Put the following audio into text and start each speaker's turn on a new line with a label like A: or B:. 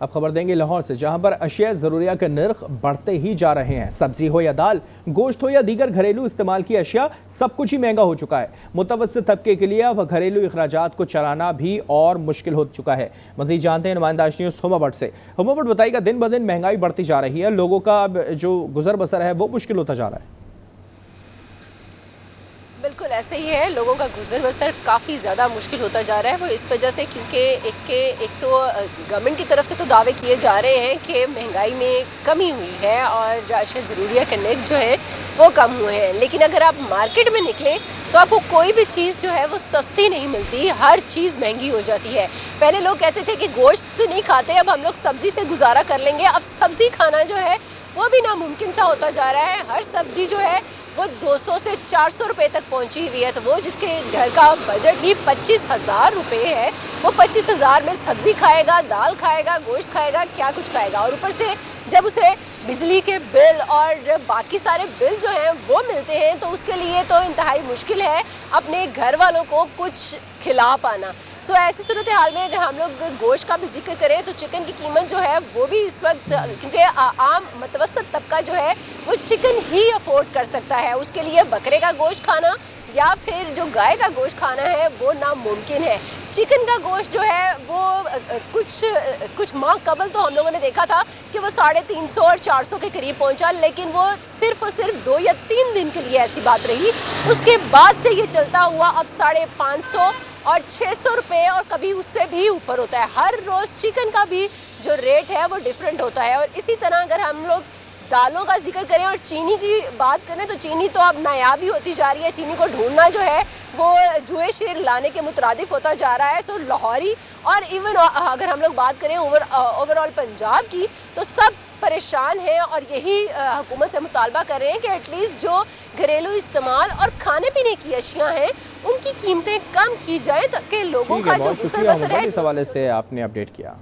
A: अब खबर देंगे लाहौर से, जहां पर अशिया ज़रूरिया के नर्ख बढ़ते ही जा रहे हैं। सब्जी हो या दाल, गोश्त हो या दीगर घरेलू इस्तेमाल की अशिया, सब कुछ ही महंगा हो चुका है। मुतवस्सित तबके के लिए अब घरेलू अखराजात को चलाना भी और मुश्किल हो चुका है। मज़ीद जानते हैं नुमाइंदा न्यूज़ हुमा भट्ट से। हुमा भट्ट, बताइएगा, दिन ब दिन महंगाई बढ़ती जा रही है, लोगों का अब जो गुजर बसर है वो मुश्किल होता जा रहा है।
B: बिल्कुल ऐसे ही है, लोगों का गुजर बसर काफ़ी ज़्यादा मुश्किल होता जा रहा है। वो इस वजह से क्योंकि एक तो गवर्नमेंट की तरफ से तो दावे किए जा रहे हैं कि महंगाई में कमी हुई है और जो अशिया ज़रूरिया के नेट जो है वो कम हुए हैं, लेकिन अगर आप मार्केट में निकलें तो आपको कोई भी चीज़ जो है वो सस्ती नहीं मिलती, हर चीज़ महंगी हो जाती है। पहले लोग कहते थे कि गोश्त नहीं खाते, अब हम लोग सब्ज़ी से गुजारा कर लेंगे। अब सब्ज़ी खाना जो है वो भी नामुमकिन सा होता जा रहा है। हर सब्ज़ी जो है वो 200 से 400 रुपये तक पहुंची हुई है। तो वो जिसके घर का बजट ही 25,000 रुपये है, वो 25,000 में सब्ज़ी खाएगा, दाल खाएगा, गोश्त खाएगा, क्या कुछ खाएगा। और ऊपर से जब उसे बिजली के बिल और बाकी सारे बिल जो हैं वो मिलते हैं, तो उसके लिए तो इंतहाई मुश्किल है अपने घर वालों को कुछ खिला पाना। सो ऐसी सूरत हाल में अगर हम लोग गोश्त का भी जिक्र करें तो चिकन की कीमत जो है वो भी इस वक्त, क्योंकि आम मुतवस्सित तबका जो है वो चिकन ही अफोर्ड कर सकता है, उसके लिए बकरे का गोश्त खाना या फिर जो गाय का गोश्त खाना है वो नामुमकिन है। चिकन का गोश्त जो है वो कुछ माह कबल तो हम लोगों ने देखा था कि वो 350 और 400 के करीब पहुंचा, लेकिन वो सिर्फ और सिर्फ 2 या 3 दिन के लिए ऐसी बात रही। उसके बाद से ये चलता हुआ अब 550 और 600 रुपये और कभी उससे भी ऊपर होता है। हर रोज़ चिकन का भी जो रेट है वो डिफरेंट होता है। और इसी तरह अगर हम लोग दालों का जिक्र करें और चीनी की बात करें तो चीनी तो अब नायाब ही होती जा रही है। चीनी को ढूंढना जो है वो जुए शेर लाने के मुतरादिफ होता जा रहा है। सो लाहौरी और इवन अगर हम लोग बात करें ओवरऑल पंजाब की, तो सब परेशान हैं और यही हुकूमत से मुतालबा कर रहे हैं कि एटलीस्ट जो घरेलू इस्तेमाल और खाने पीने की अशिया हैं उनकी कीमतें कम की जाए ताकि लोगों का जो गुजर बसर है।
A: इस हवाले से आपने अपडेट किया।